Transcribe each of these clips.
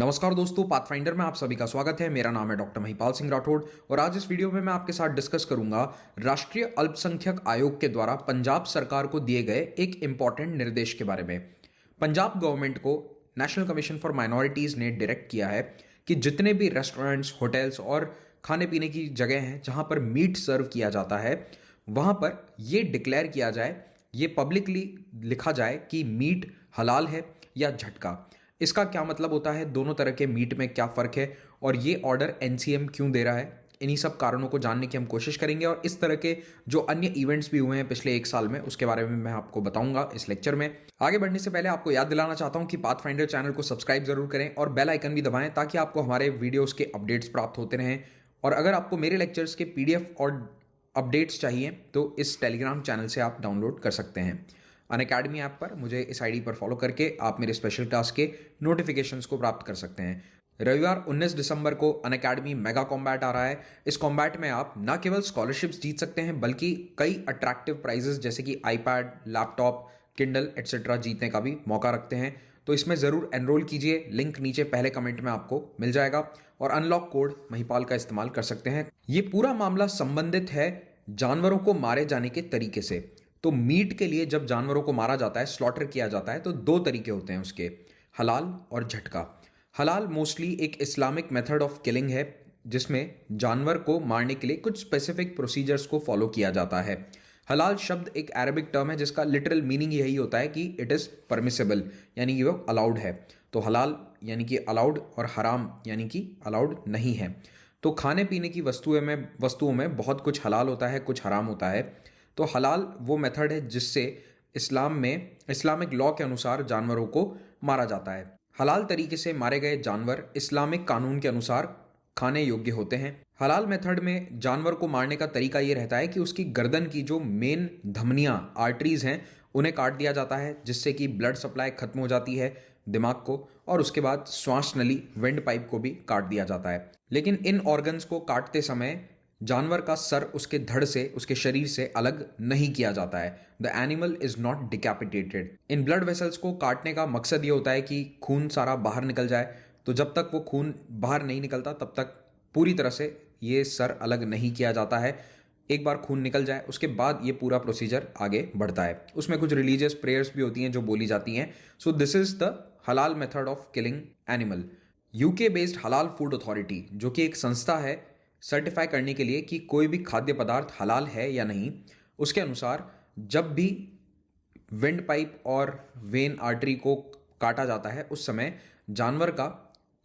नमस्कार दोस्तों, पाथफाइंडर में आप सभी का स्वागत है। मेरा नाम है डॉक्टर महिपाल सिंह राठौड़ और आज इस वीडियो में मैं आपके साथ डिस्कस करूंगा राष्ट्रीय अल्पसंख्यक आयोग के द्वारा पंजाब सरकार को दिए गए एक इंपॉर्टेंट निर्देश के बारे में। पंजाब गवर्नमेंट को नेशनल कमीशन फॉर माइनॉरिटीज ने डायरेक्ट किया है कि जितने भी रेस्टोरेंट्स, होटल्स और खाने पीने की जगह हैं जहां पर मीट सर्व किया जाता है, वहां पर यह डिक्लेयर किया जाए, ये पब्लिकली लिखा जाए कि मीट हलाल है या झटका। इसका क्या मतलब होता है, दोनों तरह के मीट में क्या फ़र्क है और ये ऑर्डर एनसीएम क्यों दे रहा है, इन्हीं सब कारणों को जानने की हम कोशिश करेंगे। और इस तरह के जो अन्य इवेंट्स भी हुए हैं पिछले एक साल में, उसके बारे में मैं आपको बताऊंगा इस लेक्चर में। आगे बढ़ने से पहले आपको याद दिलाना चाहता हूं कि पाथफाइंडर चैनल को सब्सक्राइब जरूर करें और बेल आइकन भी दबाएं ताकि आपको हमारे वीडियोस के अपडेट्स प्राप्त होते रहें। और अगर आपको मेरे लेक्चर्स के पीडीएफ और अपडेट्स चाहिए तो इस टेलीग्राम चैनल से आप डाउनलोड कर सकते हैं। अनअकैडमी ऐप पर मुझे इस आईडी पर फॉलो करके आप मेरे स्पेशल क्लास के नोटिफिकेशंस को प्राप्त कर सकते हैं। रविवार 19 दिसंबर को अनअकैडमी मेगा कॉम्बैट आ रहा है। इस कॉम्बैट में आप न केवल स्कॉलरशिप्स जीत सकते हैं बल्कि कई अट्रैक्टिव प्राइजेस जैसे कि आईपैड, लैपटॉप, किंडल एटसेट्रा जीतने का भी मौका रखते हैं। तो इसमें ज़रूर एनरोल कीजिए, लिंक नीचे पहले कमेंट में आपको मिल जाएगा और अनलॉक कोड महिपाल का इस्तेमाल कर सकते हैं। ये पूरा मामला संबंधित है जानवरों को मारे जाने के तरीके से। तो मीट के लिए जब जानवरों को मारा जाता है, स्लॉटर किया जाता है, तो दो तरीके होते हैं उसके, हलाल और झटका। हलाल मोस्टली एक इस्लामिक मेथड ऑफ किलिंग है जिसमें जानवर को मारने के लिए कुछ स्पेसिफिक प्रोसीजर्स को फॉलो किया जाता है। हलाल शब्द एक अरबिक टर्म है जिसका लिटरल मीनिंग यही होता है कि इट इज़ परमिसेबल, यानी कि वो अलाउड है। तो हलाल यानी कि अलाउड और हराम यानी कि अलाउड नहीं है। तो खाने पीने की वस्तुओं में बहुत कुछ हलाल होता है, कुछ हराम होता है। तो हलाल वो मेथड है जिससे इस्लाम में इस्लामिक लॉ के अनुसार जानवरों को मारा जाता है। हलाल तरीके से मारे गए जानवर इस्लामिक कानून के अनुसार खाने योग्य होते हैं। हलाल मेथड में जानवर को मारने का तरीका ये रहता है कि उसकी गर्दन की जो मेन धमनियां, आर्टरीज हैं, उन्हें काट दिया जाता है जिससे कि ब्लड सप्लाई खत्म हो जाती है दिमाग को, और उसके बाद श्वास नली, विंड पाइप को भी काट दिया जाता है। लेकिन इन ऑर्गन्स को काटते समय जानवर का सर उसके धड़ से, उसके शरीर से अलग नहीं किया जाता है। The animal is not decapitated. In blood vessels को काटने का मकसद ये होता है कि खून सारा बाहर निकल जाए। तो जब तक वो खून बाहर नहीं निकलता तब तक पूरी तरह से ये सर अलग नहीं किया जाता है। एक बार खून निकल जाए उसके बाद ये पूरा प्रोसीजर आगे बढ़ता है। उसमें कुछ रिलीजियस प्रेयर्स भी होती हैं जो बोली जाती हैं। सो दिस इज द हलाल method of killing animal. UK based हलाल फूड अथॉरिटी, जो कि एक संस्था है सर्टिफाई करने के लिए कि कोई भी खाद्य पदार्थ हलाल है या नहीं, उसके अनुसार जब भी विंड पाइप और वेन आर्टरी को काटा जाता है उस समय जानवर का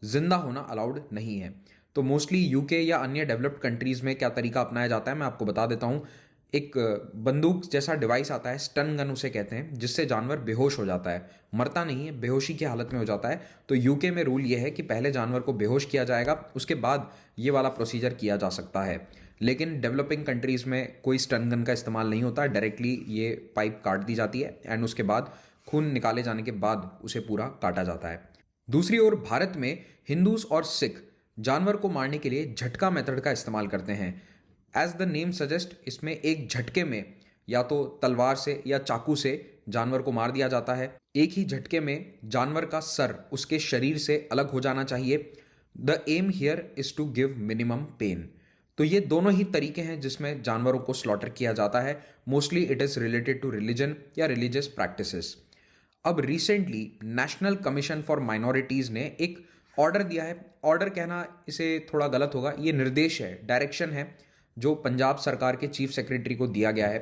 जिंदा होना अलाउड नहीं है। तो मोस्टली यूके या अन्य डेवलप्ड कंट्रीज में क्या तरीका अपनाया जाता है मैं आपको बता देता हूँ। एक बंदूक जैसा डिवाइस आता है, स्टन गन उसे कहते हैं, जिससे जानवर बेहोश हो जाता है, मरता नहीं है, बेहोशी की हालत में हो जाता है। तो यूके में रूल ये है कि पहले जानवर को बेहोश किया जाएगा, उसके बाद ये वाला प्रोसीजर किया जा सकता है। लेकिन डेवलपिंग कंट्रीज में कोई स्टन गन का इस्तेमाल नहीं होता, डायरेक्टली ये पाइप काट दी जाती है एंड उसके बाद खून निकाले जाने के बाद उसे पूरा काटा जाता है। दूसरी ओर भारत में हिंदूज और सिख जानवर को मारने के लिए झटका मेथड का इस्तेमाल करते हैं। एज द नेम सजेस्ट, इसमें एक झटके में या तो तलवार से या चाकू से जानवर को मार दिया जाता है। एक ही झटके में जानवर का सर उसके शरीर से अलग हो जाना चाहिए। The aim here is to give minimum pain. तो ये दोनों ही तरीके हैं जिसमें जानवरों को स्लॉटर किया जाता है। Mostly it is related to religion या रिलीजियस प्रैक्टिसेस। अब recently National Commission for Minorities ने एक ऑर्डर दिया है। ऑर्डर कहना इसे थोड़ा गलत होगा, ये निर्देश है, डायरेक्शन है जो पंजाब सरकार के चीफ सेक्रेटरी को दिया गया है।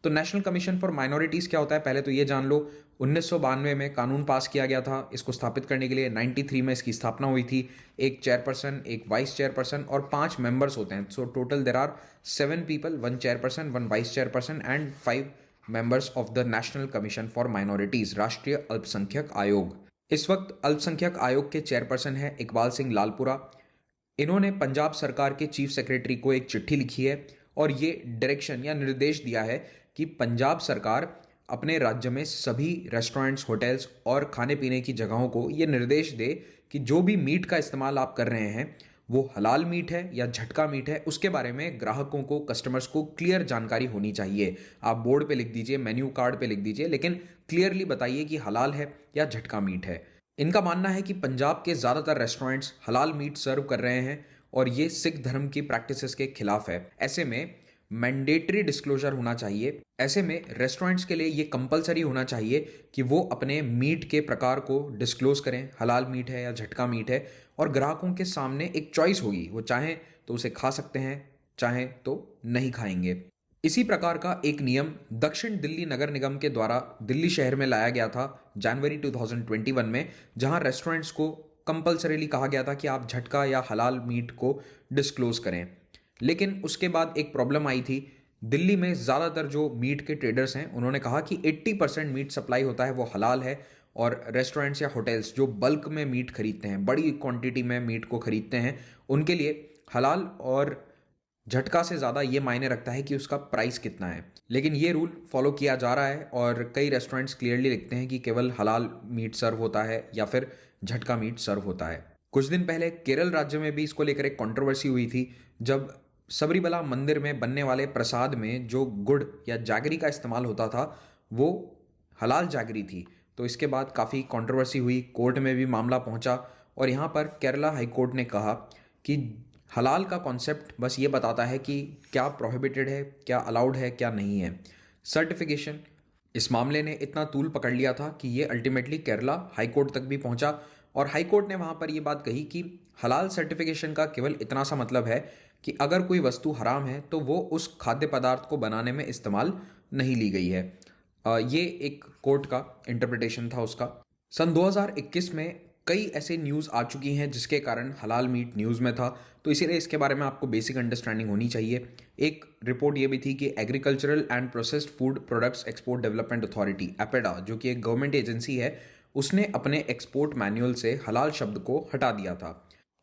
तो नेशनल कमीशन फॉर माइनॉरिटीज़ क्या होता है पहले तो ये जान लो। 1992 में कानून पास किया गया था इसको स्थापित करने के लिए। 93 में इसकी स्थापना हुई थी। एक चेयरपर्सन, एक वाइस चेयरपर्सन और 5 मेंबर्स होते हैं। So total there are 7 people, 1 chairperson, 1 vice chairperson and 5 members of the National Commission for Minorities, राष्ट्रीय अल्पसंख्यक आयोग। इस वक्त अल्पसंख्यक आयोग के चेयरपर्सन हैं इकबाल सिंह लालपुरा। इन्होंने पंजाब सरकार के चीफ सेक्रेटरी को एक चिट्ठी लिखी है और ये डायरेक्शन या निर्देश दिया है कि पंजाब सरकार अपने राज्य में सभी रेस्टोरेंट्स, होटल्स और खाने पीने की जगहों को ये निर्देश दे कि जो भी मीट का इस्तेमाल आप कर रहे हैं वो हलाल मीट है या झटका मीट है, उसके बारे में ग्राहकों को, कस्टमर्स को क्लियर जानकारी होनी चाहिए। आप बोर्ड पे लिख दीजिए, मेन्यू कार्ड पे लिख दीजिए, लेकिन क्लियरली बताइए कि हलाल है या झटका मीट है। इनका मानना है कि पंजाब के ज़्यादातर रेस्टोरेंट्स हलाल मीट सर्व कर रहे हैं और ये सिख धर्म की प्रैक्टिसेस के खिलाफ है। ऐसे में मैंडेटरी डिस्क्लोजर होना चाहिए। ऐसे में रेस्टोरेंट्स के लिए ये कंपलसरी होना चाहिए कि वो अपने मीट के प्रकार को डिस्क्लोज करें, हलाल मीट है या झटका मीट है, और ग्राहकों के सामने एक चॉइस होगी, वो चाहें तो उसे खा सकते हैं, चाहें तो नहीं खाएंगे। इसी प्रकार का एक नियम दक्षिण दिल्ली नगर निगम के द्वारा दिल्ली शहर में लाया गया था जनवरी 2021 में, जहां रेस्टोरेंट्स को कंपलसरीली कहा गया था कि आप झटका या हलाल मीट को डिस्क्लोज करें। लेकिन उसके बाद एक प्रॉब्लम आई थी। दिल्ली में ज़्यादातर जो मीट के ट्रेडर्स हैं उन्होंने कहा कि 80% मीट सप्लाई होता है वो हलाल है, और रेस्टोरेंट्स या होटल्स जो बल्क में मीट खरीदते हैं, बड़ी क्वांटिटी में मीट को खरीदते हैं, उनके लिए हलाल और झटका से ज़्यादा ये मायने रखता है कि उसका प्राइस कितना है। लेकिन ये रूल फॉलो किया जा रहा है और कई रेस्टोरेंट्स क्लियरली लिखते हैं कि केवल हलाल मीट सर्व होता है या फिर झटका मीट सर्व होता है। कुछ दिन पहले केरल राज्य में भी इसको लेकर एक कंट्रोवर्सी हुई थी, जब सबरीमला मंदिर में बनने वाले प्रसाद में जो गुड़ या जैगरी का इस्तेमाल होता था वो हलाल जैगरी थी। तो इसके बाद काफ़ी कंट्रोवर्सी हुई, कोर्ट में भी मामला पहुंचा, और यहाँ पर केरला हाई कोर्ट ने कहा कि हलाल का कॉन्सेप्ट बस ये बताता है कि क्या प्रोहिबिटेड है, क्या अलाउड है, क्या नहीं है। सर्टिफिकेशन इस मामले ने इतना तूल पकड़ लिया था कि ये अल्टीमेटली केरला हाई कोर्ट तक भी पहुंचा, और हाई कोर्ट ने वहां पर ये बात कही कि हलाल सर्टिफिकेशन का केवल इतना सा मतलब है कि अगर कोई वस्तु हराम है तो वो उस खाद्य पदार्थ को बनाने में इस्तेमाल नहीं ली गई है। ये एक कोर्ट का इंटरप्रिटेशन था उसका। सन 2021 में कई ऐसे न्यूज़ आ चुकी हैं जिसके कारण हलाल मीट न्यूज़ में था, तो इसीलिए इसके बारे में आपको बेसिक अंडरस्टैंडिंग होनी चाहिए। एक रिपोर्ट ये भी थी कि agricultural and processed food products export development authority APEDA, जो कि एक गवर्नमेंट एजेंसी है, उसने अपने एक्सपोर्ट मैनुअल से हलाल शब्द को हटा दिया था।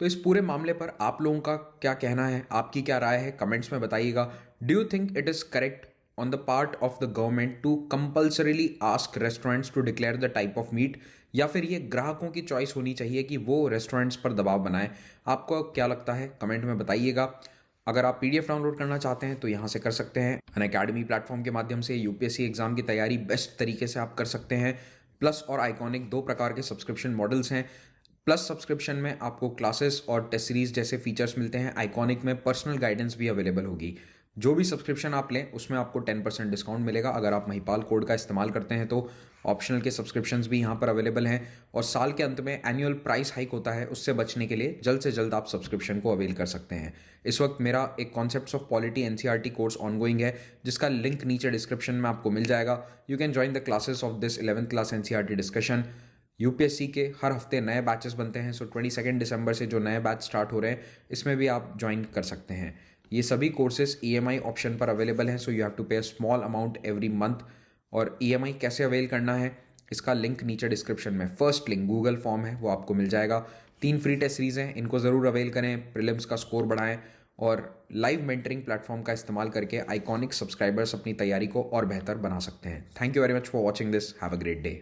तो इस पूरे मामले पर आप लोगों का क्या कहना है, आपकी क्या राय है, कमेंट्स में बताइएगा। Do you think it is correct on the part of the government to compulsorily ask restaurants to declare the type of meat, या फिर ये ग्राहकों की चॉइस होनी चाहिए कि वो रेस्टोरेंट्स पर दबाव बनाएं? आपको क्या लगता है, कमेंट में बताइएगा। अगर आप पीडीएफ डाउनलोड करना चाहते हैं तो यहाँ से कर सकते हैं। अनअकैडमी प्लेटफॉर्म के माध्यम से यूपीएससी एग्जाम की तैयारी बेस्ट तरीके से आप कर सकते हैं। प्लस और आइकॉनिक दो प्रकार के सब्सक्रिप्शन मॉडल्स हैं। प्लस सब्सक्रिप्शन में आपको क्लासेस और टेस्ट सीरीज जैसे फीचर्स मिलते हैं। आइकॉनिक में पर्सनल गाइडेंस भी अवेलेबल होगी। जो भी सब्सक्रिप्शन आप लें उसमें आपको 10% डिस्काउंट मिलेगा अगर आप महिपाल कोड का इस्तेमाल करते हैं। तो ऑप्शनल के सब्सक्रिप्शंस भी यहाँ पर अवेलेबल हैं, और साल के अंत में एनुअल प्राइस हाइक होता है, उससे बचने के लिए जल्द से जल्द आप सब्सक्रिप्शन को अवेल कर सकते हैं। इस वक्त मेरा एक concepts of polity NCERT course ongoing है, जिसका लिंक नीचे डिस्क्रिप्शन में आपको मिल जाएगा। You can join the classes of this 11th class NCERT discussion. UPSC के हर हफ्ते नए बैचेस बनते हैं, सो 22 दिसंबर से जो नए बैच स्टार्ट हो रहे हैं इसमें भी आप ज्वाइन कर सकते हैं। ये सभी कोर्सेज ईएमआई ऑप्शन पर अवेलेबल हैं, सो यू हैव टू पे a small amount every month. और ईएमआई कैसे अवेल करना है इसका लिंक नीचे डिस्क्रिप्शन में, फर्स्ट लिंक गूगल फॉर्म है वो आपको मिल जाएगा। 3 फ्री टेस्ट सीरीज हैं, इनको ज़रूर अवेल करें, प्रीलिम्स का स्कोर बढ़ाएं, और लाइव मेंटरिंग प्लेटफॉर्म का इस्तेमाल करके आइकॉनिक सब्सक्राइबर्स अपनी तैयारी को और बेहतर बना सकते हैं। Thank you very much for watching this, have a great day.